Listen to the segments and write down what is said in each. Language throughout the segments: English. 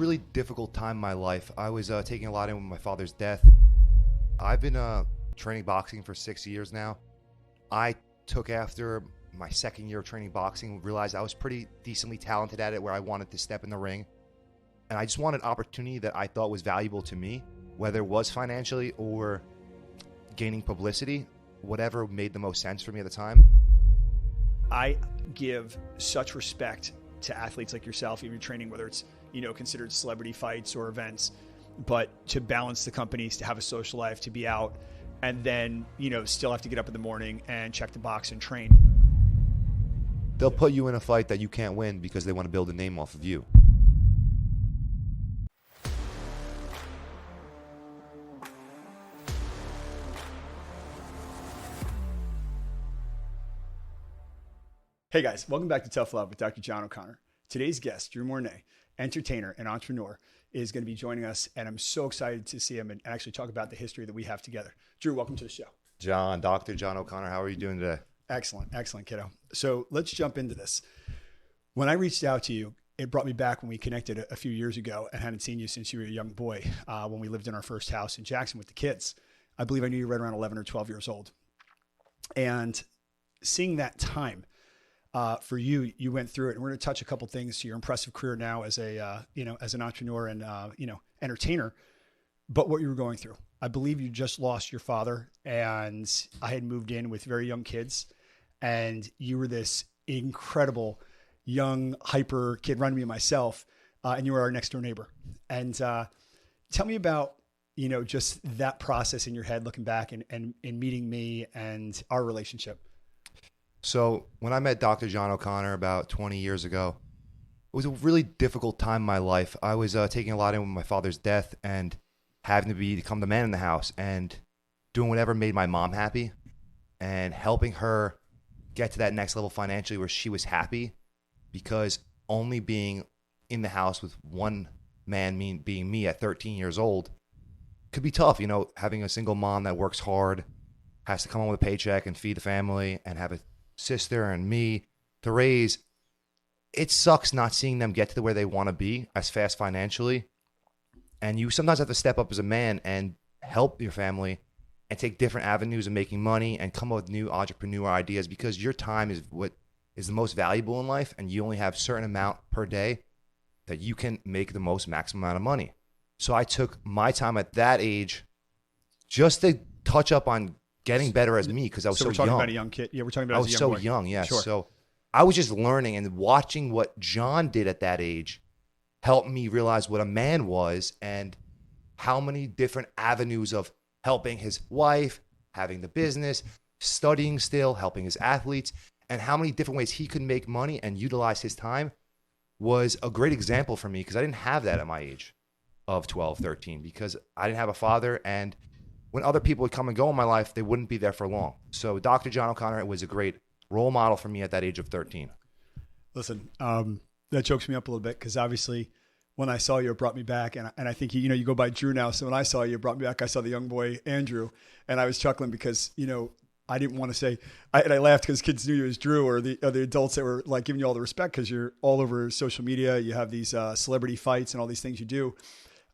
really difficult time in my life. I was taking a lot in with my father's death. I've been training boxing for 6 years now. I took after my second year of training boxing, realized I was pretty decently talented at it where I wanted to step in the ring. And I just wanted opportunity that I thought was valuable to me, whether it was financially or gaining publicity, whatever made the most sense for me at the time. I give such respect to athletes like yourself, even training, whether it's, considered celebrity fights or events, but to balance the companies, to have a social life, to be out, and then, still have to get up in the morning and check the box and train. They'll put you in a fight that you can't win because they want to build a name off of you. Hey guys, welcome back to Tough Love with Dr. John O'Connor. Today's guest, Drew Mournet, entertainer and entrepreneur, is going to be joining us, and I'm so excited to see him and actually talk about the history that we have together. Drew, welcome to the show. Dr. John O'Connor, how are you doing today? Excellent, kiddo. So let's jump into this. When I reached out to you, it brought me back when we connected a few years ago and hadn't seen you since you were a young boy when we lived in our first house in Jackson with the kids. I believe I knew you right around 11 or 12 years old. And seeing that time, for you went through it, and we're going to touch a couple things to your impressive career now as as an entrepreneur and, entertainer, but what you were going through. I believe you just lost your father, and I had moved in with very young kids, and you were this incredible young, hyper kid, reminded me of myself, and you were our next door neighbor. And tell me about, just that process in your head, looking back and meeting me and our relationship. So when I met Dr. John O'Connor about 20 years ago, it was a really difficult time in my life. I was taking a lot in with my father's death and having to become the man in the house and doing whatever made my mom happy and helping her get to that next level financially where she was happy, because only being in the house with one man, being me at 13 years old, could be tough. Having a single mom that works hard, has to come home with a paycheck and feed the family, and have a sister and me to raise. It sucks not seeing them get to where they want to be as fast financially. And you sometimes have to step up as a man and help your family and take different avenues of making money and come up with new entrepreneur ideas, because your time is what is the most valuable in life, and you only have a certain amount per day that you can make the most maximum amount of money. So I took my time at that age just to touch up on getting better as me, because I was so young. So we're talking about a young kid. Yeah, we're talking about as a young boy. I was so young, yes. Sure. So I was just learning, and watching what John did at that age helped me realize what a man was and how many different avenues of helping his wife, having the business, studying still, helping his athletes, and how many different ways he could make money and utilize his time was a great example for me, because I didn't have that at my age of 12, 13, because I didn't have a father, and when other people would come and go in my life, they wouldn't be there for long. So Dr. John O'Connor was a great role model for me at that age of 13. Listen, that chokes me up a little bit, because obviously when I saw you, it brought me back. And I think, you go by Drew now. So when I saw you, it brought me back. I saw the young boy, Andrew, and I was chuckling because, I didn't want to say, and I laughed because kids knew you as Drew, or the adults that were like giving you all the respect because you're all over social media. You have these celebrity fights and all these things you do.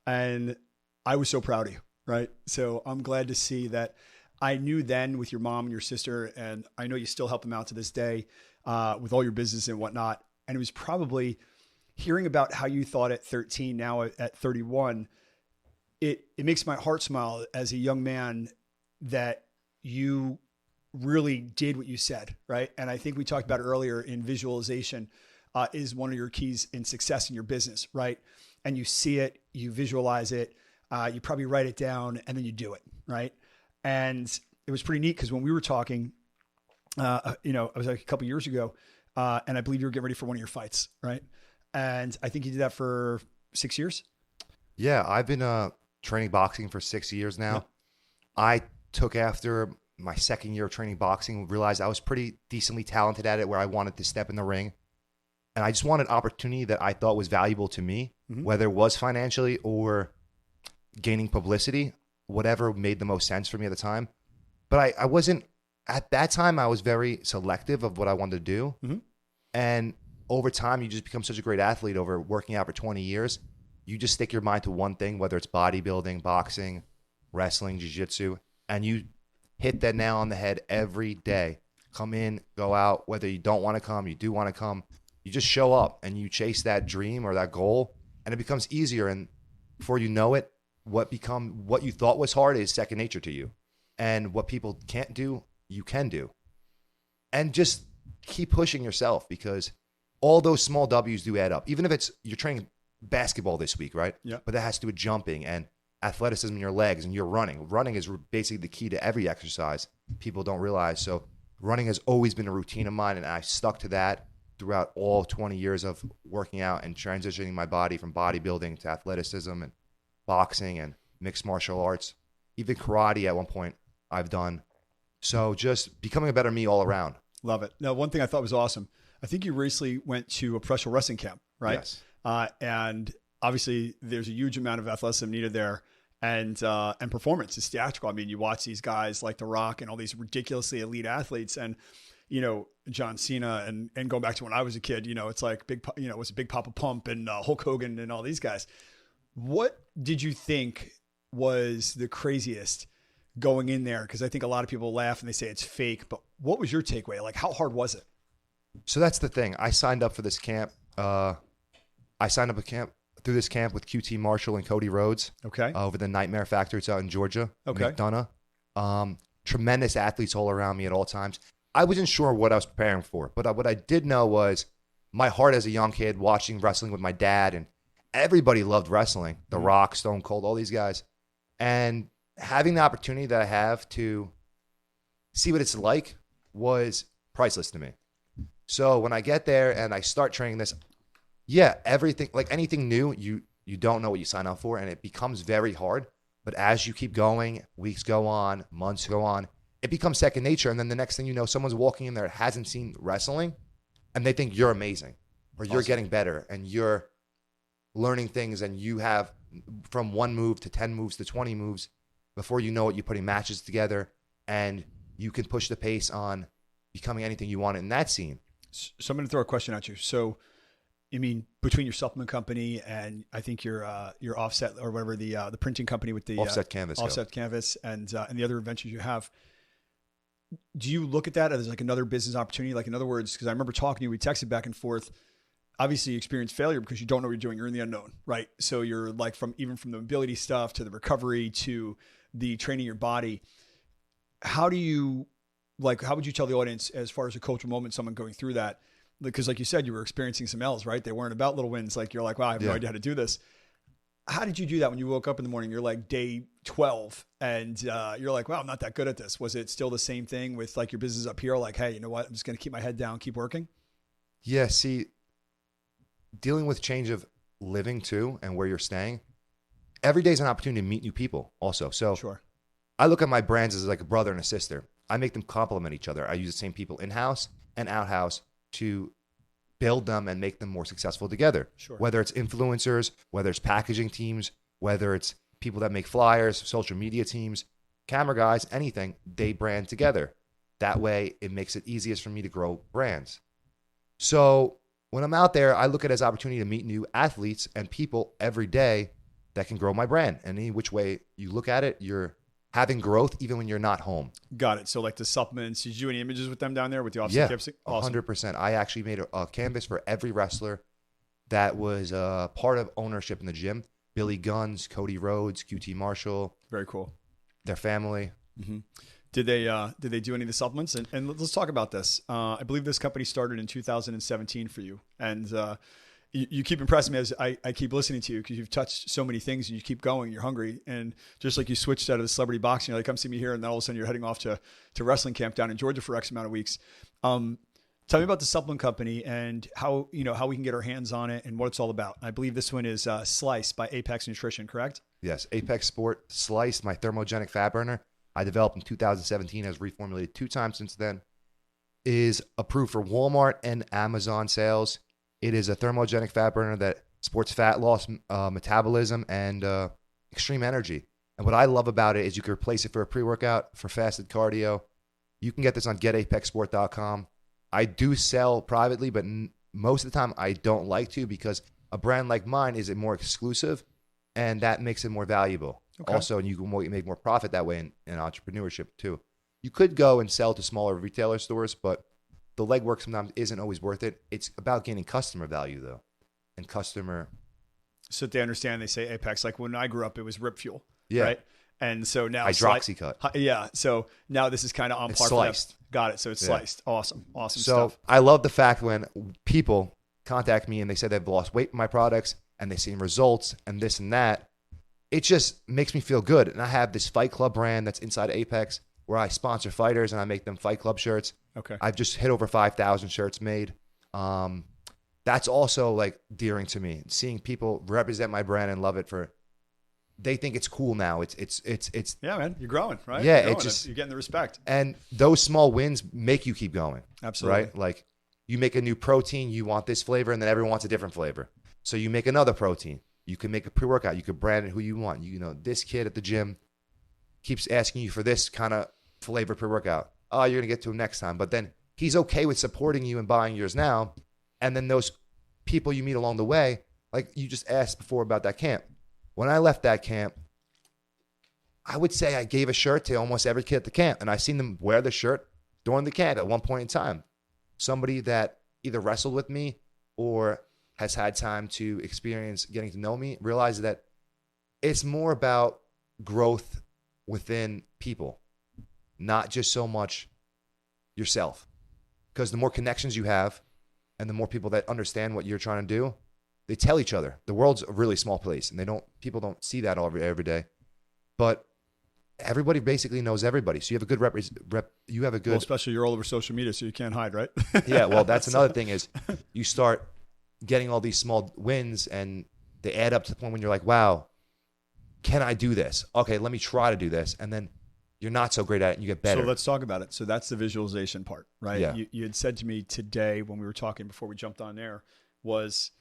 And I was so proud of you. Right. So I'm glad to see that. I knew then with your mom and your sister, and I know you still help them out to this day with all your business and whatnot. And it was probably hearing about how you thought at 13, now at 31, it makes my heart smile as a young man that you really did what you said. Right. And I think we talked about earlier in visualization is one of your keys in success in your business. Right. And you see it, you visualize it. You probably write it down and then you do it, right? And it was pretty neat because when we were talking, it was like a couple of years ago, and I believe you were getting ready for one of your fights, right? And I think you did that for 6 years. Yeah, I've been training boxing for 6 years now. Yeah. I took after my second year of training boxing, realized I was pretty decently talented at it where I wanted to step in the ring. And I just wanted opportunity that I thought was valuable to me, whether it was financially or gaining publicity, whatever made the most sense for me at the time. But I wasn't, at that time, I was very selective of what I wanted to do. And over time, you just become such a great athlete over working out for 20 years you just stick your mind to one thing, whether it's bodybuilding, boxing, wrestling, jiu-jitsu, and you hit that nail on the head every day. Come in, go out, whether you don't want to come, you do want to come, you just show up and you chase that dream or that goal, and it becomes easier. And before you know it, what you thought was hard is second nature to you. And what people can't do, you can do. And just keep pushing yourself, because all those small W's do add up. Even if it's you're training basketball this week, right? Yeah. But that has to do with jumping and athleticism in your legs, and you're running. Running is basically the key to every exercise. People don't realize. So running has always been a routine of mine, and I stuck to that throughout all 20 years of working out and transitioning my body from bodybuilding to athleticism and boxing and mixed martial arts. Even karate at one point I've done. So just becoming a better me all around. Love it. Now, one thing I thought was awesome, I think you recently went to a professional wrestling camp, right? Yes. And obviously there's a huge amount of athleticism needed there, and performance is theatrical. I mean, you watch these guys like The Rock and all these ridiculously elite athletes, and, you know, John Cena and going back to when I was a kid, you know, it's like it was a Big Papa Pump and Hulk Hogan and all these guys. What did you think was the craziest going in there? Because I think a lot of people laugh and they say it's fake, but what was your takeaway? Like, how hard was it? So that's the thing. I signed up for this camp. I signed up through this camp with QT Marshall and Cody Rhodes. Okay. Over the Nightmare Factory. It's out in Georgia. Okay. McDonough. Tremendous athletes all around me at all times. I wasn't sure what I was preparing for, but what I did know was my heart as a young kid watching wrestling with my dad, and everybody loved wrestling. The Rock, Stone Cold, all these guys. And having the opportunity that I have to see what it's like was priceless to me. So when I get there and I start training this, everything, like anything new, you don't know what you sign up for, and it becomes very hard. But as you keep going, weeks go on, months go on, it becomes second nature. And then the next thing you know, someone's walking in there that hasn't seen wrestling, and they think you're amazing, or you're getting better, and you're learning things, and you have from 1 move to 10 moves to 20 moves. Before you know it, you're putting matches together, and you can push the pace on becoming anything you want in that scene. So I'm going to throw a question at you. So, I mean, between your supplement company and I think your Offset or whatever, the printing company with the Offset Canvas, and the other ventures you have, do you look at that as like another business opportunity? Like, in other words, because I remember talking to you, we texted back and forth. Obviously, you experience failure because you don't know what you're doing. You're in the unknown, right? So you're like even from the mobility stuff to the recovery to the training your body. How would you tell the audience as far as a cultural moment, someone going through that? Because like you said, you were experiencing some L's, right? They weren't about little wins. Like, you're like, wow, I have no idea how to do this. How did you do that when you woke up in the morning? You're like day 12 and you're like, wow, I'm not that good at this. Was it still the same thing with like your business up here? Like, hey, you know what? I'm just going to keep my head down, keep working. Yeah. See, dealing with change of living too, and where you're staying, every day is an opportunity to meet new people also. So sure. I look at my brands as like a brother and a sister. I make them complement each other. I use the same people in-house and out-house to build them and make them more successful together. Sure. Whether it's influencers, whether it's packaging teams, whether it's people that make flyers, social media teams, camera guys, anything, they brand together. That way it makes it easiest for me to grow brands. So when I'm out there, I look at it as an opportunity to meet new athletes and people every day that can grow my brand. And any which way you look at it, you're having growth even when you're not home. Got it. So like the supplements, did you do any images with them down there with the Offset Canvas? Awesome. 100%. I actually made a canvas for every wrestler that was part of ownership in the gym. Billy Guns, Cody Rhodes, QT Marshall. Very cool. Their family. Mm-hmm. Did they do any of the supplements? And let's talk about this. I believe this company started in 2017 for you. And you keep impressing me as I keep listening to you because you've touched so many things and you keep going. You're hungry. And just like you switched out of the celebrity boxing, you're like, come see me here. And then all of a sudden you're heading off to wrestling camp down in Georgia for X amount of weeks. Tell me about the supplement company and how we can get our hands on it and what it's all about. I believe this one is Slice by Apex Nutrition, correct? Yes. Apex Sport Slice, my thermogenic fat burner. I developed in 2017, has reformulated 2 times since then, is approved for Walmart and Amazon sales. It is a thermogenic fat burner that supports fat loss, metabolism, and extreme energy. And what I love about it is you can replace it for a pre-workout, for fasted cardio. You can get this on getapexsport.com. I do sell privately, but most of the time I don't like to because A brand like mine is more exclusive, and that makes it more valuable. Okay. Also, and you can make more profit that way in entrepreneurship too. You could go and sell to smaller retailer stores, but the legwork sometimes isn't always worth it. It's about gaining customer value though, and customer. So they understand, they say Apex. Like when I grew up, it was Rip Fuel. Yeah. Right. And so now Hydroxycut. Yeah. So now this is kind of on It's par. sliced. Got it. So it's sliced. Awesome. Awesome So stuff. I love the fact when people contact me and they say they've lost weight with my products and they've seen results and this and that. It just makes me feel good. And I have this Fight Club brand that's inside Apex where I sponsor fighters and I make them Fight Club shirts. Okay. I've just hit over 5,000 shirts made. That's also like dearing to me. Seeing people represent my brand and love it they think it's cool now. It's Yeah, man, you're growing, right? Yeah, you're, you're getting the respect. And those small wins make you keep going. Absolutely. Right? Like you make a new protein, you want this flavor, and then everyone wants a different flavor. So you make another protein. You can make a pre-workout. You can brand it who you want. You know, this kid at the gym keeps asking you for this kind of flavor pre-workout. Oh, you're going to get to him next time. But then he's okay with supporting you and buying yours now. And then those people you meet along the way, like you just asked before about that camp. When I left that camp, I would say I gave a shirt to almost every kid at the camp. And I seen them wear the shirt during the camp at one point in time. Somebody that either wrestled with me or has had time to experience getting to know me realizes that it's more about growth within people, not just so much yourself. Because the more connections you have and the more people that understand what you're trying to do, they tell each other. The world's a really small place and people don't see that every day. But everybody basically knows everybody. So you have a good Well, especially you're all over social media, so you can't hide, right? Yeah, well, that's another thing is you start getting all these small wins and they add up to the point when you're like, wow, can I do this? Okay, let me try to do this. And then you're not so great at it and you get better. So let's talk about it. So that's the visualization part, right? Yeah. You had said to me today when we were talking before we jumped on air was,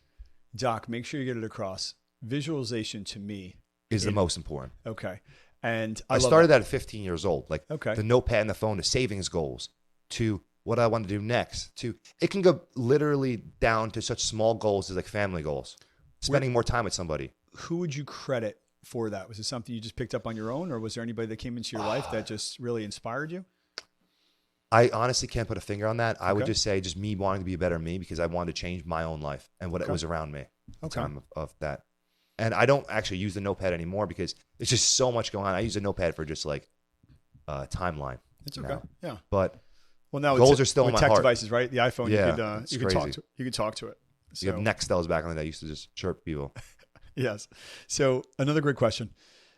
Doc, make sure you get it across. Visualization to me is the most important. Okay. And I started that at 15 years old. Like the notepad and the phone to savings goals to what I want to do next to it can go literally down to such small goals as like family goals, spending more time with somebody. Who would you credit for that? Was it something you just picked up on your own or was there anybody that came into your life that just really inspired you? I honestly can't put a finger on that. I would just say just me wanting to be a better me because I wanted to change my own life and what it was around me at the time of that. And I don't actually use the notepad anymore because there's just so much going on. I use a notepad for just like timeline. It's okay. Now. Yeah. But well, now goals are still in my tech heart. Devices, right? The iPhone, yeah, you could talk to it. So, you have Nextels back on that used to just chirp people. Yes. So another great question,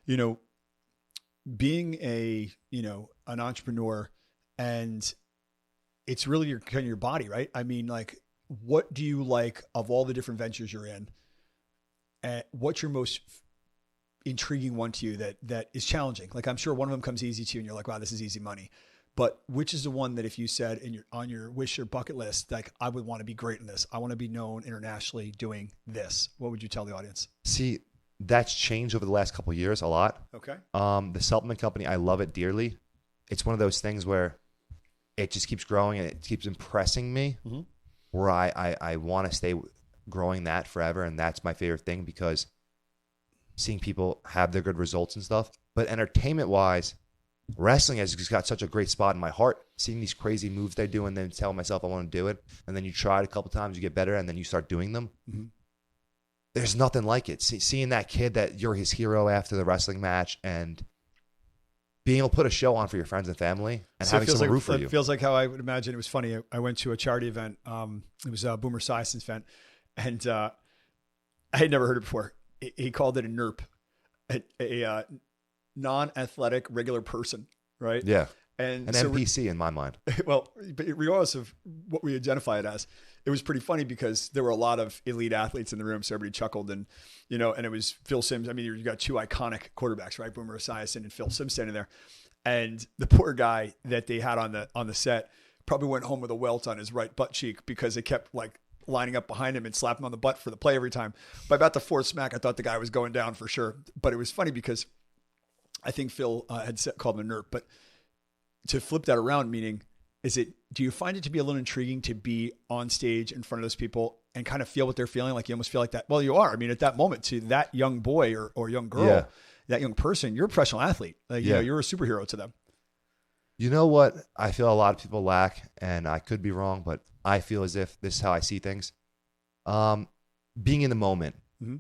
being an entrepreneur and it's really your body, right? I mean, like, what do you like of all the different ventures you're in? And what's your most intriguing one to you that is challenging? Like, I'm sure one of them comes easy to you and you're like, wow, this is easy money. But which is the one that if you said on your wish or bucket list, like, I would want to be great in this. I want to be known internationally doing this. What would you tell the audience? See, that's changed over the last couple of years a lot. Okay. The supplement company, I love it dearly. It's one of those things where it just keeps growing and it keeps impressing me where I want to stay growing that forever. And that's my favorite thing because seeing people have their good results and stuff. But entertainment wise, wrestling has just got such a great spot in my heart. Seeing these crazy moves they do and then telling myself I want to do it. And then you try it a couple times, you get better, and then you start doing them. Mm-hmm. There's nothing like it. Seeing that kid that you're his hero after the wrestling match and being able to put a show on for your friends and family and having someone root for you. It feels like how I would imagine. It was funny. I went to a charity event. It was a Boomer Esiason's event. And I had never heard it before. He called it a NERP, a non-athletic regular person, right? Yeah. And an NPC in my mind. Well, but regardless of what we identify it as, it was pretty funny because there were a lot of elite athletes in the room, so everybody chuckled, and and it was Phil Simms. I mean, you got two iconic quarterbacks, right? Boomer Esiason and Phil Simms standing there, and the poor guy that they had on the set probably went home with a welt on his right butt cheek because they kept like lining up behind him and slapping him on the butt for the play every time. By about the fourth smack, I thought the guy was going down for sure. But it was funny because I think Phil had called him a nerd, but to flip that around, meaning, do you find it to be a little intriguing to be on stage in front of those people and kind of feel what they're feeling? Like you almost feel like that. Well, you are. I mean, at that moment, to that young boy or young girl, that young person, you're a professional athlete. Like, you know, you're a superhero to them. You know what I feel a lot of people lack, and I could be wrong, but I feel as if this is how I see things. Being in the moment. Mm-hmm.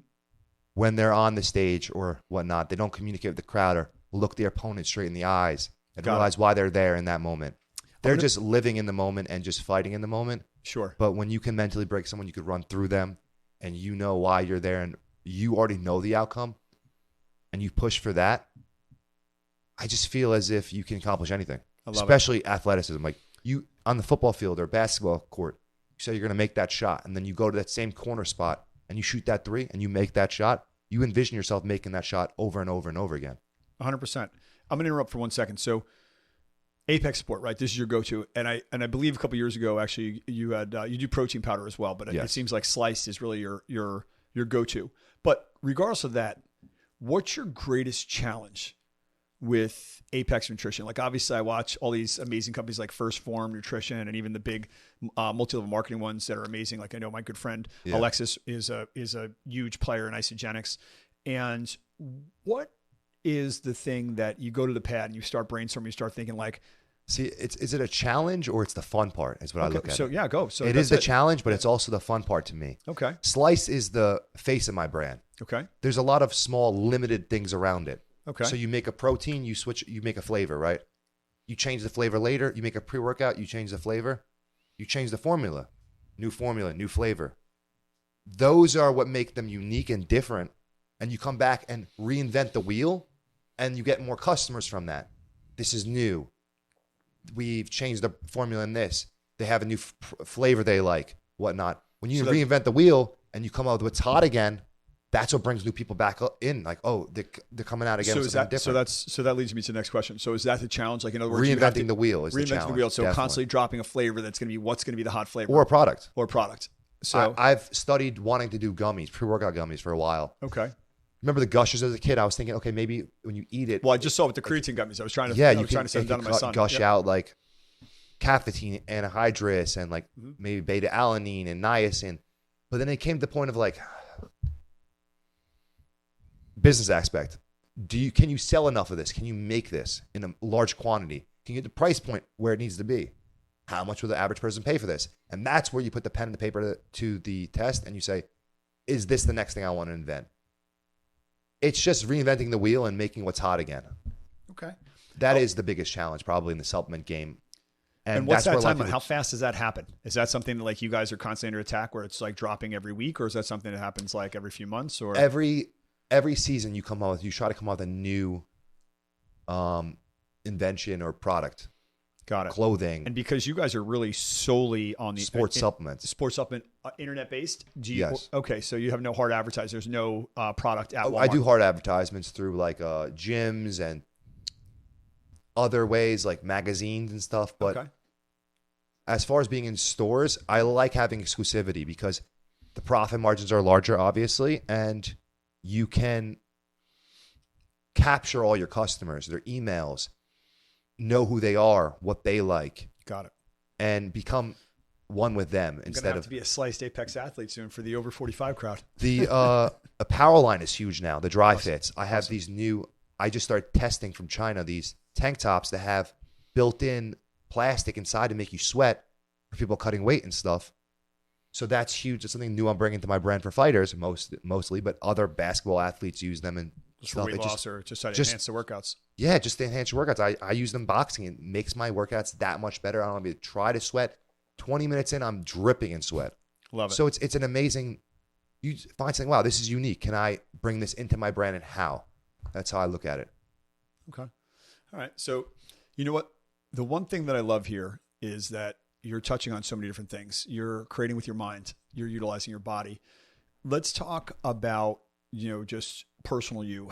When they're on the stage or whatnot, they don't communicate with the crowd or look their opponent straight in the eyes and realize why they're there in that moment. They're just living in the moment and just fighting in the moment. Sure. But when you can mentally break someone, you could run through them and you know why you're there and you already know the outcome and you push for that. I just feel as if you can accomplish anything, especially athleticism. Like you on the football field or basketball court, you say you're going to make that shot and then you go to that same corner spot and you shoot that 3 and you make that shot. You envision yourself making that shot over and over and over again. 100%. I'm going to interrupt for 1 second. So Apex Sport, right? This is your go-to. And I believe a couple of years ago, actually, you had you do protein powder as well, but it seems like Sliced is really your go-to. But regardless of that, what's your greatest challenge with Apex Nutrition? Like obviously I watch all these amazing companies like First Form Nutrition and even the big multi-level marketing ones that are amazing. Like I know my good friend Alexis is a huge player in isogenics. And what is the thing that you go to the pad and you start brainstorming, you start thinking like, see, is it a challenge or it's the fun part is what I look at. So yeah, go. So it is the challenge, but it's also the fun part to me. Okay. Slice is the face of my brand. Okay. There's a lot of small limited things around it. Okay. So you make a protein, you make a flavor, right? You change the flavor later. You make a pre-workout, you change the flavor. You change the formula, new flavor. Those are what make them unique and different. And you come back and reinvent the wheel and you get more customers from that. This is new. We've changed the formula in this. They have a new flavor they like, whatnot. When you reinvent the wheel and you come out with what's hot again, that's what brings new people back in. Like, oh, they're coming out again with something different. So that leads me to the next question. So is that the challenge? Like in other words, reinventing the wheel is the challenge. Reinventing the wheel. So definitely. Constantly dropping a flavor that's going to be what's going to be the hot flavor or a product. So I've studied wanting to do gummies, pre-workout gummies for a while. Okay. Remember the Gushers as a kid? I was thinking, okay, maybe when you eat it. Well, I just saw with the creatine gummies. I was trying to send them down to my son. Gush out like caffeine, anhydrous, and like maybe beta alanine and niacin. But then it came to the point of like business aspect. Can you sell enough of this? Can you make this in a large quantity? Can you get the price point where it needs to be? How much will the average person pay for this? And that's where you put the pen and the paper to the test and you say, is this the next thing I want to invent? It's just reinventing the wheel and making what's hot again. Okay. That is the biggest challenge probably in the supplement game. And what's that timeline? How fast does that happen? Is that something that like you guys are constantly under attack where it's like dropping every week, or is that something that happens like every few months? Or every season you try to come up with a new invention or product. Got it. Clothing. And because you guys are really solely on the sports supplements, internet based. Yes. Okay. So you have no hard advertising. There's no product at Walmart. I do hard advertisements through like gyms and other ways like magazines and stuff. But as far as being in stores, I like having exclusivity because the profit margins are larger, obviously, and you can capture all your customers, their emails, know who they are, what they like. Got it. And become one with them instead of to be a Sliced Apex athlete soon for the over 45 crowd. The apparel line is huge now. The dry fits. I have these new. I just started testing from China these tank tops that have built-in plastic inside to make you sweat for people cutting weight and stuff. So that's huge. It's something new I'm bringing to my brand for fighters mostly, but other basketball athletes use them and just stuff. For weight loss or just to enhance the workouts. Yeah, just to enhance your workouts. I use them boxing. It makes my workouts that much better. I don't have to try to sweat. 20 minutes in, I'm dripping in sweat. Love it. So it's an amazing. You find something. Wow, this is unique. Can I bring this into my brand and how? That's how I look at it. Okay. All right. So you know what? The one thing that I love here is that you're touching on so many different things. You're creating with your mind. You're utilizing your body. Let's talk about, just personal you.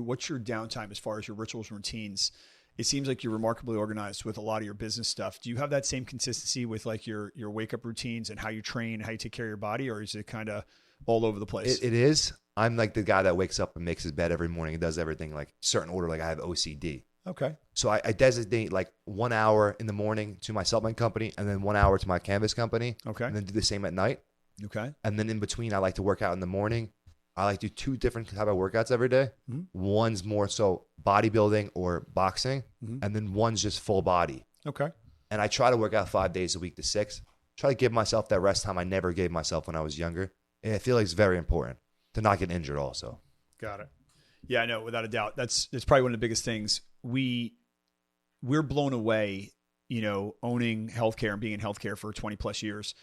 What's your downtime as far as your rituals and routines? It seems like you're remarkably organized with a lot of your business stuff. Do you have that same consistency with like your wake up routines and how you train, how you take care of your body, or is it kind of all over the place? It is. I'm like the guy that wakes up and makes his bed every morning and does everything like certain order. Like I have OCD. Okay. So I designate like 1 hour in the morning to my supplement company and then 1 hour to my canvas company. Okay. And then do the same at night. Okay. And then in between, I like to work out in the morning. I like to do 2 different type of workouts every day. Mm-hmm. One's more so bodybuilding or boxing, and then one's just full body. Okay. And I try to work out 5 days a week to 6. Try to give myself that rest time I never gave myself when I was younger. And I feel like it's very important to not get injured also. Got it. Yeah, I know, without a doubt. That's probably one of the biggest things. We're blown away, owning healthcare and being in healthcare for 20 plus years,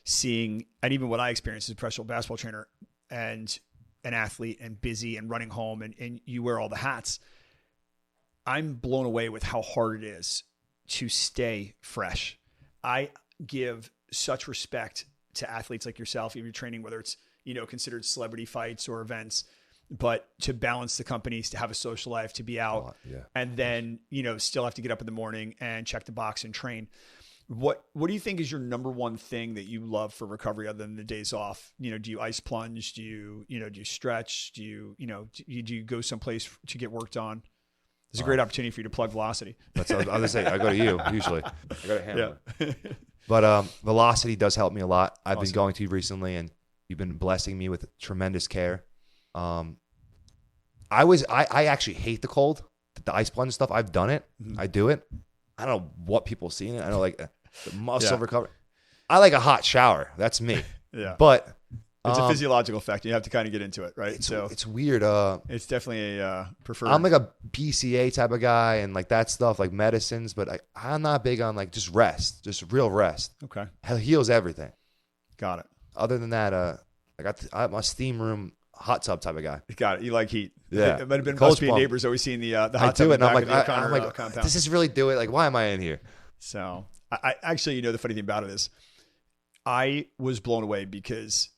seeing, and even what I experienced as a professional basketball trainer and an athlete and busy and running home and you wear all the hats. I'm blown away with how hard it is to stay fresh. I give such respect to athletes like yourself, even training, whether it's, considered celebrity fights or events, but to balance the companies, to have a social life, to be out, and then, still have to get up in the morning and check the box and train. What do you think is your number one thing that you love for recovery other than the days off? Do you ice plunge? Do you stretch? Do you go someplace to get worked on? It's a great opportunity for you to plug Velocity. That's what I was going to say. I go to you usually. I go to Hammer. Yeah. But Velocity does help me a lot. I've been going to you recently, and you've been blessing me with tremendous care. I actually hate the cold, the ice plunge stuff. I've done it. Mm-hmm. I do it. I don't know what people see in it. I know the muscle recovery. I like a hot shower. That's me. Yeah. But it's a physiological effect. You have to kind of get into it, right? It's weird. It's definitely a preferred. I'm like a BCA type of guy and like that stuff, like medicines, but I'm not big on like just rest, just real rest. Okay. It heals everything. Got it. Other than that, I'm a steam room hot tub type of guy. Got it. You like heat. Yeah. It might have been must be neighbors always seeing the hot I tub. do it, and I'm like, compound. does this really do it? Like, why am I in here? So I actually, the funny thing about it is I was blown away because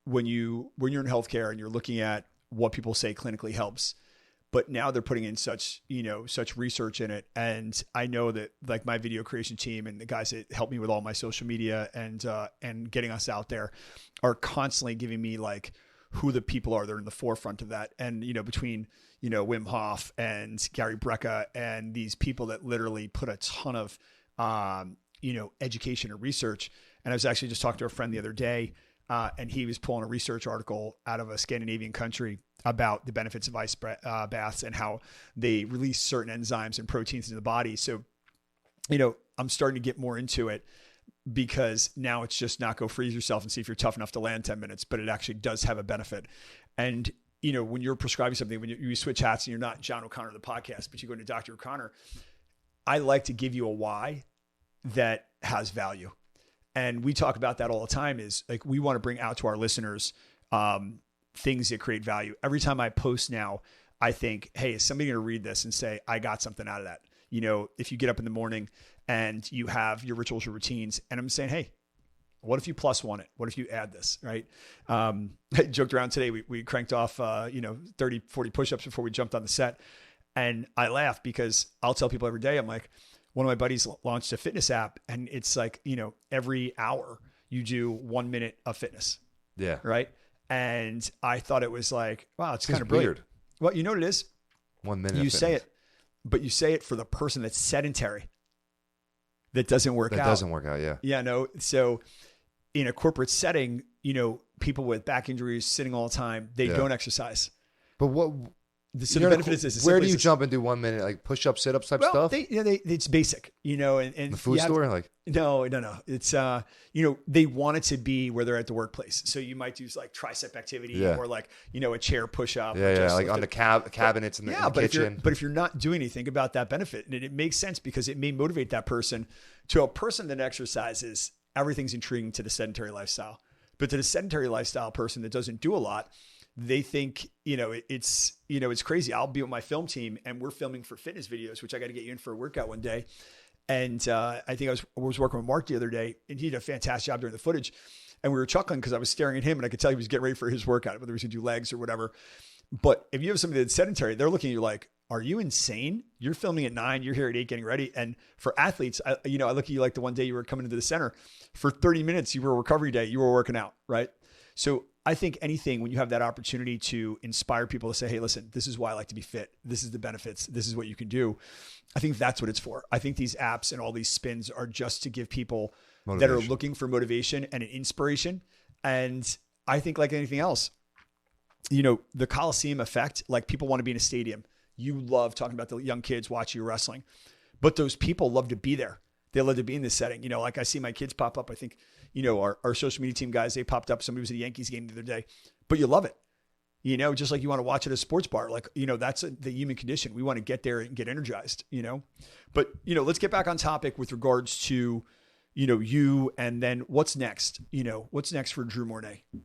when you're in healthcare and you're looking at what people say clinically helps, but now they're putting in such research in it. And I know that like my video creation team and the guys that help me with all my social media and getting us out there are constantly giving me like who the people are that are in the forefront of that. And, between, Wim Hof and Gary Brecka and these people that literally put a ton of, education and research. And I was actually just talking to a friend the other day, and he was pulling a research article out of a Scandinavian country about the benefits of ice baths and how they release certain enzymes and proteins into the body. So, I'm starting to get more into it because now it's just not go freeze yourself and see if you're tough enough to land 10 minutes, but it actually does have a benefit. And, when you're prescribing something, when you switch hats and you're not John O'Connor of the podcast, but you go to Dr. O'Connor, I like to give you a why that has value. And we talk about that all the time is like, we want to bring out to our listeners things that create value. Every time I post now, I think, hey, is somebody going to read this and say, I got something out of that? If you get up in the morning and you have your rituals, your routines, and I'm saying, hey, what if you plus one it? What if you add this, right? I joked around today. We cranked off, 30, 40 push-ups before we jumped on the set. And I laugh because I'll tell people every day, I'm like, one of my buddies launched a fitness app and it's like, every hour you do 1 minute of fitness. Yeah. Right. And I thought it was like, wow, it's kind of weird. Well, you know what it is? 1 minute. You say it, but you say it for the person that's sedentary, that doesn't work out. That doesn't work out. Yeah. Yeah. No. So in a corporate setting, people with back injuries sitting all the time, they don't exercise. But what? So the benefit is this. Where do you jump and do 1 minute, like push-ups, sit-ups type stuff? It's basic, and the food store? No. It's, they want it to be where they're at the workplace. So you might do like tricep activity or like, a chair push-up. Yeah. Like on the cabinets in the kitchen. But if you're not doing anything about that benefit, and it makes sense because it may motivate that person. To a person that exercises, everything's intriguing to the sedentary lifestyle. But to the sedentary lifestyle person that doesn't do a lot, they think, it's crazy. I'll be with my film team and we're filming for fitness videos, which I got to get you in for a workout one day. And I think I was working with Mark the other day and he did a fantastic job during the footage. And we were chuckling because I was staring at him and I could tell he was getting ready for his workout, whether he was going to do legs or whatever. But if you have somebody that's sedentary, they're looking at you like, are you insane? You're filming at 9, you're here at 8 getting ready. And for athletes, I look at you like the one day you were coming into the center for 30 minutes, you were a recovery day, you were working out, right? So I think anything, when you have that opportunity to inspire people to say, hey, listen, this is why I like to be fit. This is the benefits. This is what you can do. I think that's what it's for. I think these apps and all these spins are just to give people that are looking for motivation and an inspiration, And I think like anything else, you know, the Coliseum effect, like people want to be in a stadium. You love talking about the young kids watching you wrestling, but those people love to be there. They love to be in this setting. You know, like I see my kids pop up. I think, you know, our social media team guys, they popped up. Somebody was at a Yankees game the other day, but you love it. You know, just like you want to watch at a sports bar, like, you know, that's the human condition. We want to get there and get energized, you know, but, you know, let's get back on topic with regards to, you know, you, and then what's next, you know, what's next for Drew Mournet? I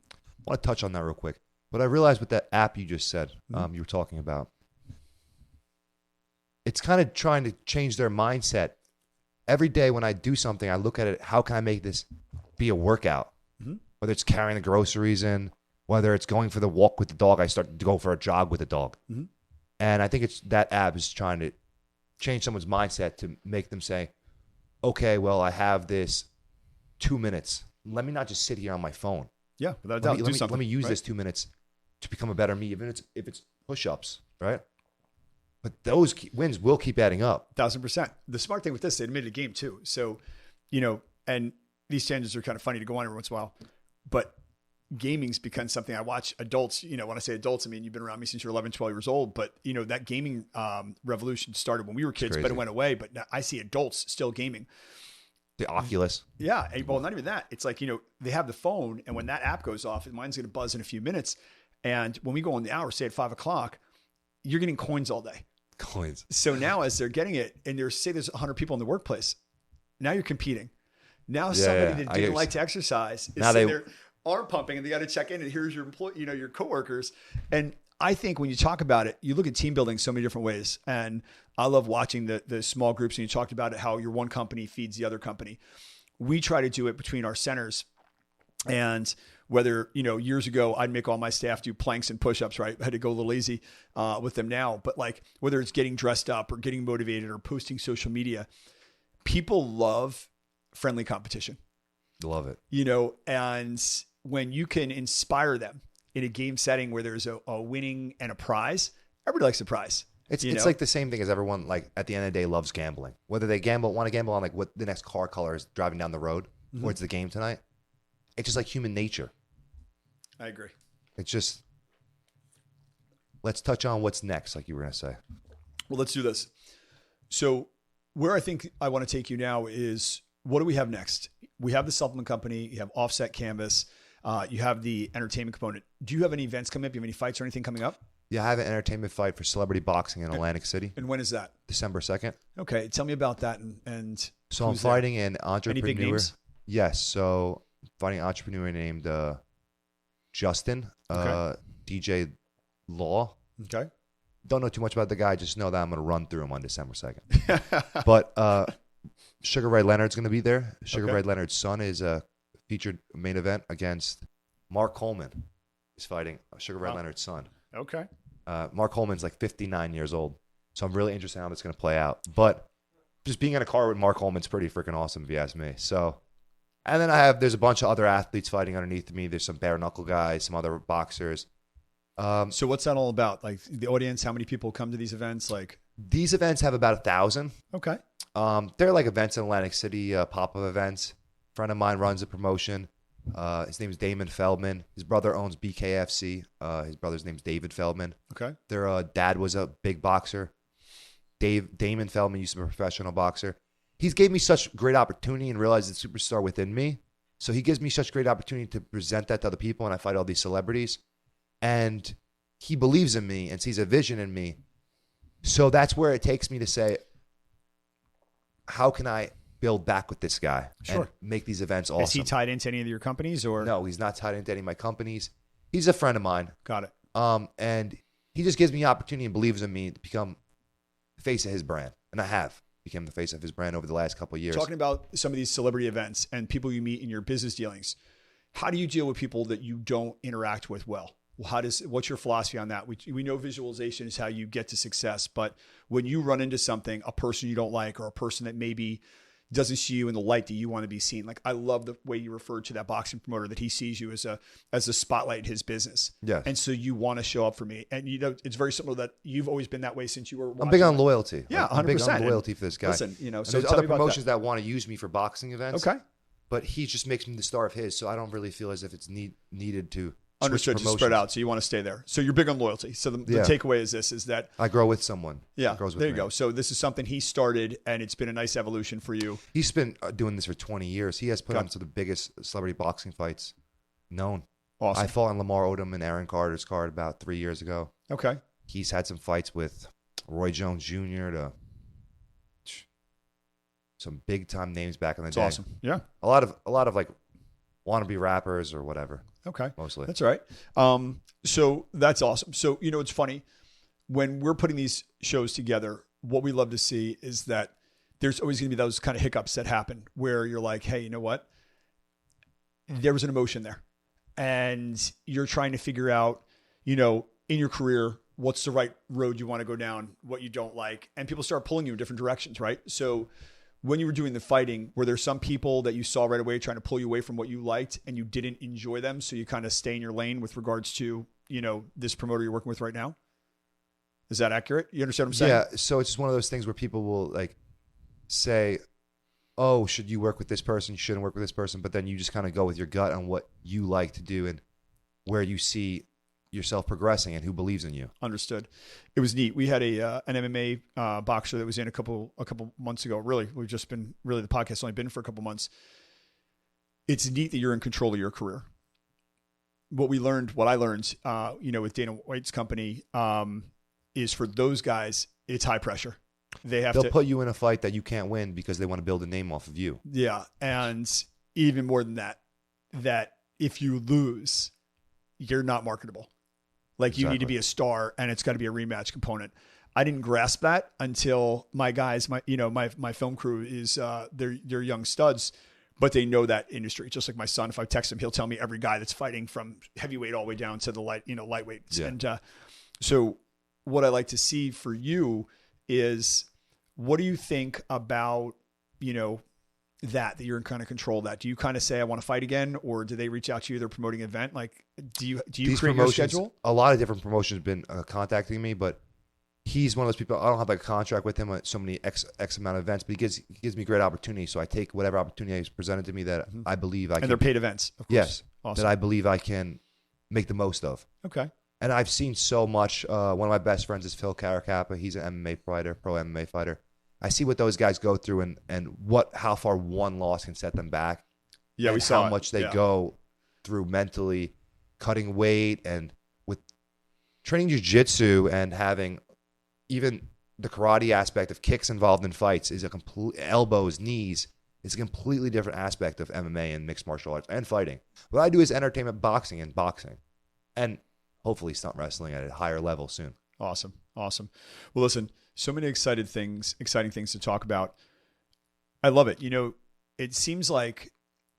want to touch on that real quick. But I realized with that app you just said, you were talking about, it's kind of trying to change their mindset. Every day when I do something, I look at it, how can I make this be a workout? Whether it's carrying the groceries in, whether it's going for the walk with the dog, I start to go for a jog with the dog. And I think it's that app is trying to change someone's mindset to make them say, okay, well, I have this 2 minutes. Let me not just sit here on my phone. Yeah, without a doubt. Let me use this 2 minutes to become a better me, even if it's push-ups, right? But those wins will keep adding up. 1,000%. The smart thing with this, they admitted a game too. So, you know, and these tangents are kind of funny to go on every once in a while, but gaming's become something I watch adults, you know, when I say adults, I mean, you've been around me since you're 11, 12 years old, but you know, that gaming revolution started when we were kids, but it went away. But now I see adults still gaming. The Oculus. Yeah. Well, not even that. It's like, you know, they have the phone, and when that app goes off, mine's going to buzz in a few minutes. And when we go on the hour, say at 5 o'clock, you're getting coins all day. Coins. So now as they're getting it, and say there's 100 people in the workplace, now you're competing. Now somebody that didn't like to exercise is sitting there arm pumping, and they got to check in, and here's your employee, you know, your coworkers. And I think when you talk about it, you look at team building so many different ways. And I love watching the small groups. And you talked about it, how your one company feeds the other company. We try to do it between our centers. And whether, you know, years ago, I'd make all my staff do planks and push-ups, right? I had to go a little easy with them now. But like, whether it's getting dressed up or getting motivated or posting social media, people love friendly competition. Love it. You know, and when you can inspire them in a game setting where there's a winning and a prize, everybody likes a prize. It's like the same thing as everyone, like, at the end of the day, loves gambling. Whether they want to gamble on like what the next car color is driving down the road, or it's the game tonight. It's just like human nature. I agree. It's just, let's touch on what's next, like you were going to say. Well, let's do this. So where I think I want to take you now is, what do we have next? We have the supplement company. You have Offset Canvas. You have the entertainment component. Do you have any events coming up? Do you have any fights or anything coming up? Yeah, I have an entertainment fight for celebrity boxing in Atlantic City. And when is that? December 2nd. Okay. Tell me about that. And so I'm fighting an entrepreneur. Any big names? Yes. So fighting an entrepreneur named Justin, DJ Law. Okay. Don't know too much about the guy. Just know that I'm going to run through him on December 2nd. But Sugar Ray Leonard's going to be there. Sugar Ray Leonard's son is a featured main event against Mark Coleman. He's fighting Sugar Ray Leonard's son. Okay. Mark Coleman's like 59 years old. So I'm really interested in how that's going to play out. But just being in a car with Mark Coleman's pretty freaking awesome, if you ask me. So, and then there's a bunch of other athletes fighting underneath me. There's some bare knuckle guys, some other boxers. So what's that all about? Like the audience, how many people come to these events? Like these events have about 1,000. Okay. They're like events in Atlantic City, pop-up events. A friend of mine runs a promotion. His name is Damon Feldman. His brother owns BKFC. His brother's name's David Feldman. Okay. Their dad was a big boxer. Damon Feldman used to be a professional boxer. He's gave me such great opportunity and realized the superstar within me. So he gives me such great opportunity to present that to other people, and I fight all these celebrities. And he believes in me and sees a vision in me. So that's where it takes me to say, how can I build back with this guy and make these events awesome? Is he tied into any of your companies or? No, he's not tied into any of my companies. He's a friend of mine. Got it. And he just gives me opportunity and believes in me to become the face of his brand. And I have become the face of his brand over the last couple of years. Talking about some of these celebrity events and people you meet in your business dealings, how do you deal with people that you don't interact with well? What's your philosophy on that? We know visualization is how you get to success, but when you run into something, a person you don't like, or a person that maybe doesn't see you in the light that you want to be seen. Like I love the way you referred to that boxing promoter, that he sees you as a spotlight in his business. Yes. And so you want to show up for me. And you know, it's very similar that you've always been that way since you were watching. I'm big on loyalty. Yeah, 100%. I'm big on loyalty for this guy. Listen, you know, and so there's other promotions that want to use me for boxing events. Okay. but he just makes me the star of his. So I don't really feel as if it's needed to Understood, to spread out. So you want to stay there. So you're big on loyalty. So the takeaway is this, is that I grow with someone. Yeah, there you go. So this is something he started, and it's been a nice evolution for you. He's been doing this for 20 years. He has put on some of the biggest celebrity boxing fights known. Awesome. I fought on Lamar Odom and Aaron Carter's card about 3 years ago. Okay. He's had some fights with Roy Jones Jr. to some big time names back in the day. Awesome. Yeah. A lot of like wannabe rappers or whatever. Okay. Mostly. That's all right. So that's awesome. So, it's funny when we're putting these shows together, what we love to see is that there's always going to be those kind of hiccups that happen where you're like, hey, you know what? There was an emotion there, and you're trying to figure out, in your career, what's the right road you want to go down, what you don't like, and people start pulling you in different directions, right? So when you were doing the fighting, were there some people that you saw right away trying to pull you away from what you liked and you didn't enjoy them, so you kind of stay in your lane with regards to, this promoter you're working with right now? Is that accurate? You understand what I'm saying? Yeah. So it's just one of those things where people will like say, oh, should you work with this person? You shouldn't work with this person. But then you just kind of go with your gut on what you like to do and where you see yourself progressing and who believes in you. Understood. It was neat. We had an MMA boxer that was in a couple months ago. Really, we've just been the podcast's only been for a couple months. It's neat that you're in control of your career. What I learned, with Dana White's company, is for those guys, it's high pressure. They'll put you in a fight that you can't win because they want to build a name off of you. Yeah, and even more than that if you lose, you're not marketable. Like you need to be a star, and it's got to be a rematch component. I didn't grasp that until my guys, my film crew is they're young studs, but they know that industry. Just like my son, if I text him, he'll tell me every guy that's fighting from heavyweight all the way down to the lightweights. Yeah. And so what I like to see for you is, what do you think about that you're in kind of control of that? Do you kind of say, I want to fight again, or do they reach out to you? They're promoting an event. Like, do you create your schedule? A lot of different promotions have been contacting me, but he's one of those people. I don't have like a contract with him on so many X amount of events, but he gives me great opportunity. So I take whatever opportunity is presented to me that I believe I can. And they're paid events, of course. Yes. Awesome. That I believe I can make the most of. Okay. And I've seen so much. One of my best friends is Phil Caracappa. He's an MMA fighter, pro MMA fighter. I see what those guys go through and how far one loss can set them back. Yeah, we saw how much they go through mentally, cutting weight, and with training jiu-jitsu and having even the karate aspect of kicks involved in fights is a complete elbows, knees. It's a completely different aspect of MMA and mixed martial arts and fighting. What I do is entertainment boxing, and hopefully stunt wrestling at a higher level soon. Awesome. Well, listen, so many exciting things to talk about. I love it. It seems like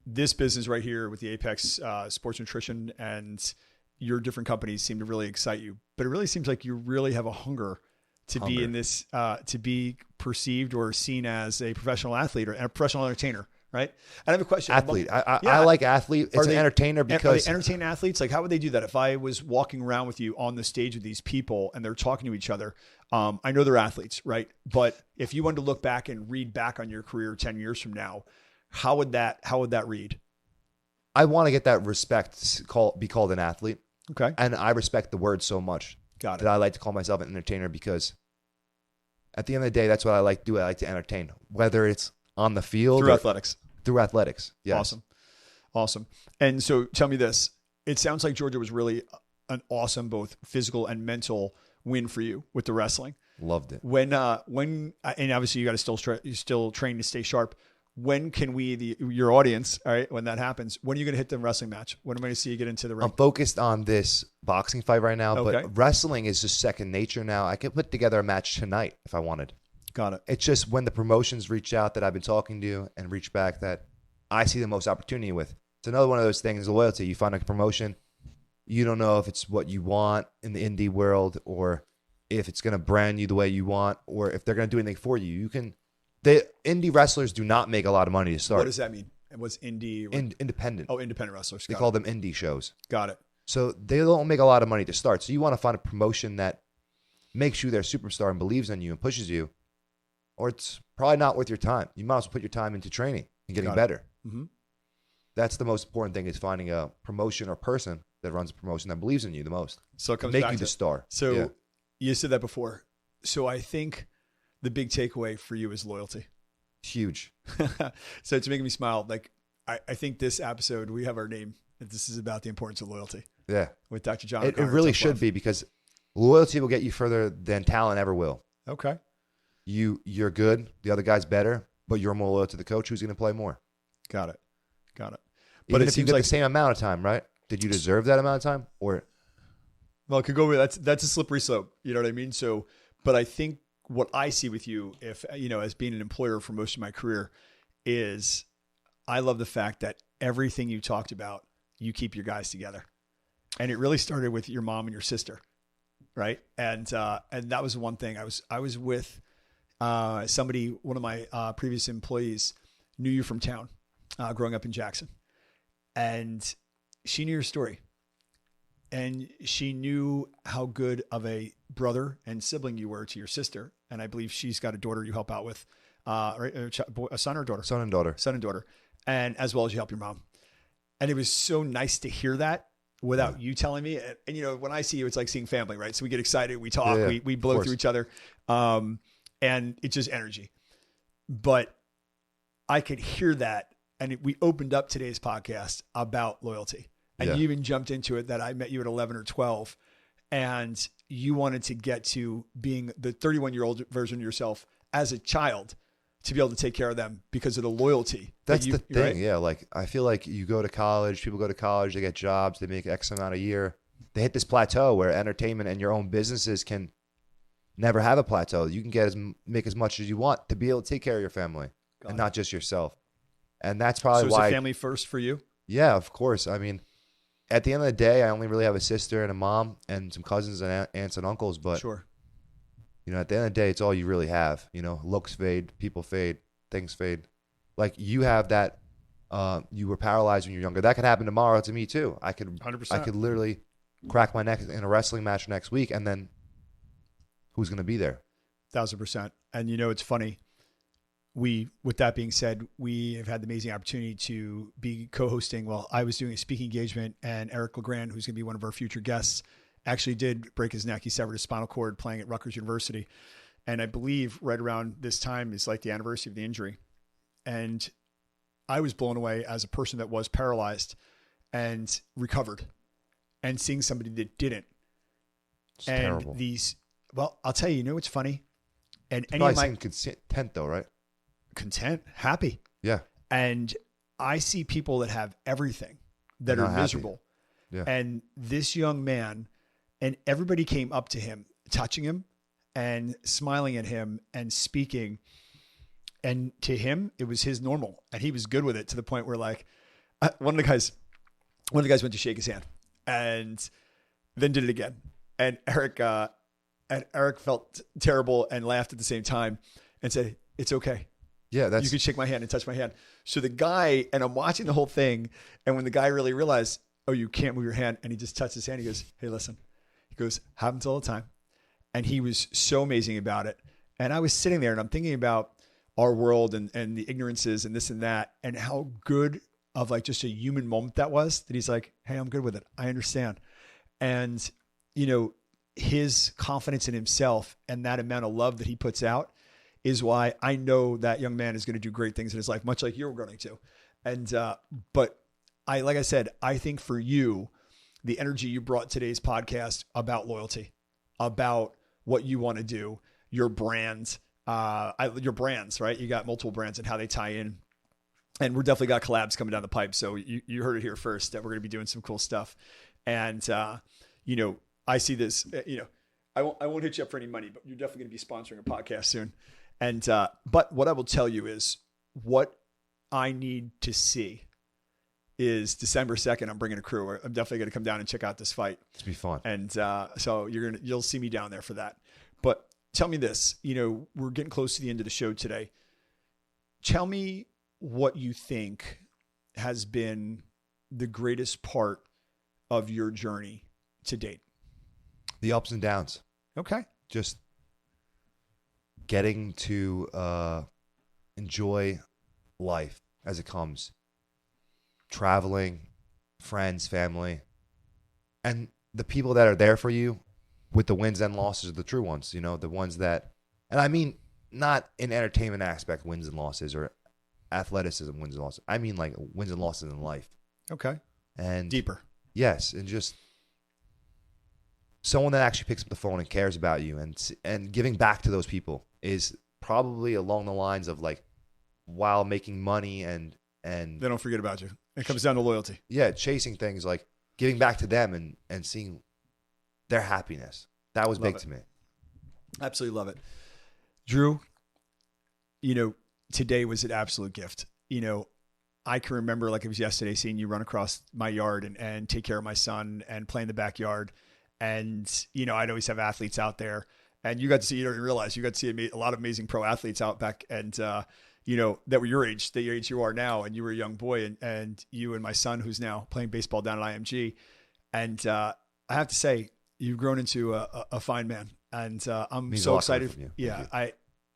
this business right here with the Apex Sports Nutrition and your different companies seem to really excite you, but it really seems like you really have a hunger to be in this, to be perceived or seen as a professional athlete or a professional entertainer. Right. And I have a question. Athlete. I like athlete. It's an entertainer because. Are they entertain athletes? Like, how would they do that? If I was walking around with you on the stage with these people and they're talking to each other, I know they're athletes, right? But if you wanted to look back and read back on your career 10 years from now, how would that read? I want to get that respect, be called an athlete. Okay. And I respect the word so much. Got it. That I like to call myself an entertainer because at the end of the day, that's what I like to do. I like to entertain, whether it's on the field through athletics. Through athletics. Yes. Awesome. And so tell me this, it sounds like Georgia was really an awesome, both physical and mental win for you with the wrestling. Loved it. When, and obviously you got to still train to stay sharp. When can your audience, all right, when that happens, when are you going to hit the wrestling match? When am I going to see you get into the ring? I'm focused on this boxing fight right now, but wrestling is just second nature now. I could put together a match tonight if I wanted. Got it. It's just when the promotions reach out that I've been talking to and reach back that I see the most opportunity with. It's another one of those things, loyalty. You find a promotion, you don't know if it's what you want in the indie world or if it's going to brand you the way you want or if they're going to do anything for you. The indie wrestlers do not make a lot of money to start. What does that mean? What's indie? Independent. Oh, independent wrestlers. They call them indie shows. Got it. So they don't make a lot of money to start. So you want to find a promotion that makes you their superstar and believes in you and pushes you, or it's probably not worth your time. You might as well put your time into training and getting better. Mm-hmm. that's the most important thing, is finding a promotion or person that runs a promotion that believes in you the most. So it comes make back you to the star. So Yeah. you said that before. So I think the big takeaway for you is loyalty. Huge. So it's making me smile. Like I think this episode, we have our name. This is about the importance of loyalty Yeah. with Dr. John. It really should be, because loyalty will get you further than talent ever will. Okay. You're good. The other guy's better, but you're more loyal to the coach who's going to play more. Got it. But Even it if you seems get like the same amount of time, right? Did you deserve that amount of time? Or well, it could go. That's a slippery slope. You know what I mean? So, but I think what I see with you, if as being an employer for most of my career, is I love the fact that everything you talked about, you keep your guys together, and it really started with your mom and your sister, right? And that was one thing. I was with somebody, one of my previous employees, knew you from town, growing up in Jackson, and she knew your story. And she knew how good of a brother and sibling you were to your sister. And I believe she's got a daughter you help out with, right? A son or daughter? son and daughter. Son and daughter. And as well as you help your mom. And it was so nice to hear that without you telling me. And when I see you, it's like seeing family, right? So we get excited, we talk, Yeah, we blow through each other. And it's just energy. But I could hear that. And we opened up today's podcast about loyalty. And you even jumped into it that I met you at 11 or 12, and you wanted to get to being the 31-year-old version of yourself as a child, to be able to take care of them because of the loyalty. That's the thing. Right? Yeah. Like, I feel like you go to college, people go to college, they get jobs, they make X amount a year. They hit this plateau where entertainment and your own businesses can never have a plateau. You can make as much as you want to be able to take care of your family and not just yourself. And that's probably why. So is family first for you? Yeah, of course. I mean, at the end of the day, I only really have a sister and a mom and some cousins and aunts and uncles. But, sure. At the end of the day, it's all you really have. Looks fade, people fade, things fade. Like, you have that, you were paralyzed when you were younger. That could happen tomorrow to me too. I could 100%. I could literally crack my neck in a wrestling match next week, and then who's going to be there? 1,000%. And it's funny. With that being said, we have had the amazing opportunity to be co-hosting. Well, I was doing a speaking engagement, and Eric LeGrand, who's going to be one of our future guests, actually did break his neck. He severed his spinal cord playing at Rutgers University. And I believe right around this time is like the anniversary of the injury. And I was blown away as a person that was paralyzed and recovered, and seeing somebody that didn't. It's terrible. I'll tell you, what's funny? And any of my content though, right? Content, happy. Yeah. And I see people that have everything that are miserable. Yeah. And this young man, and everybody came up to him, touching him and smiling at him and speaking. And to him, it was his normal, and he was good with it, to the point where, like, one of the guys went to shake his hand and then did it again. And Eric felt terrible and laughed at the same time and said, "It's okay. Yeah, you can shake my hand and touch my hand." So the guy, and I'm watching the whole thing, and when the guy really realized, "Oh, you can't move your hand," and he just touched his hand, he goes, "Hey, listen." He goes, "Happens all the time." And he was so amazing about it. And I was sitting there, and I'm thinking about our world and the ignorances and this and that, and how good of, like, just a human moment that was, that he's like, "Hey, I'm good with it. I understand." And, his confidence in himself and that amount of love that he puts out is why I know that young man is going to do great things in his life, much like you're going to. And, but like I said, I think for you, the energy you brought today's podcast about loyalty, about what you want to do, your brands, your brands, right? You got multiple brands and how they tie in. And we're definitely got collabs coming down the pipe. So you heard it here first, that we're going to be doing some cool stuff. And, I see this, I won't hit you up for any money, but you're definitely going to be sponsoring a podcast soon. And, but what I will tell you is, what I need to see is December 2nd, I'm bringing a crew. I'm definitely going to come down and check out this fight. It's be fun. And, so you'll see me down there for that. But tell me this, we're getting close to the end of the show today. Tell me what you think has been the greatest part of your journey to date. The ups and downs. Okay. Just getting to enjoy life as it comes. traveling, friends, family, and the people that are there for you with the wins and losses are the true ones, the ones that, and I mean, not in entertainment aspect, wins and losses, or athleticism, wins and losses. I mean like wins and losses in life. Okay. And Deeper. yes. And just someone that actually picks up the phone and cares about you, and giving back to those people is probably along the lines of like, while making money and they don't forget about you. It comes down to loyalty. Yeah. Chasing things, like giving back to them and seeing their happiness. That was big to me. Absolutely love it. Drew, today was an absolute gift. I can remember like it was yesterday seeing you run across my yard and take care of my son and play in the backyard. And, I'd always have athletes out there, and you got to see, you don't even realize, you got to see a lot of amazing pro athletes out back, and, that were your age, the age you are now. And you were a young boy, and you and my son, who's now playing baseball down at IMG. And I have to say, you've grown into a fine man. And I'm so excited. Yeah,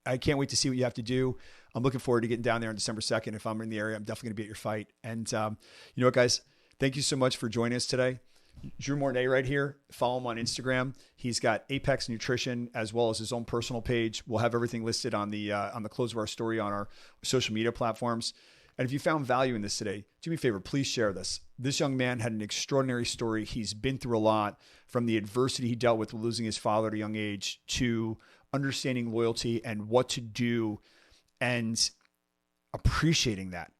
I can't wait to see what you have to do. I'm looking forward to getting down there on December 2nd. If I'm in the area, I'm definitely going to be at your fight. And you know what, guys? Thank you so much for joining us today. Drew Mournet right here. Follow him on Instagram. He's got Apex Nutrition as well as his own personal page. We'll have everything listed on the close of our story on our social media platforms. And if you found value in this today, do me a favor, please share this. This young man had an extraordinary story. He's been through a lot, from the adversity he dealt with losing his father at a young age to understanding loyalty and what to do and appreciating that.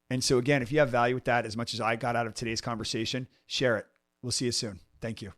And so again, if you have value with that, as much as I got out of today's conversation, share it. We'll see you soon. Thank you.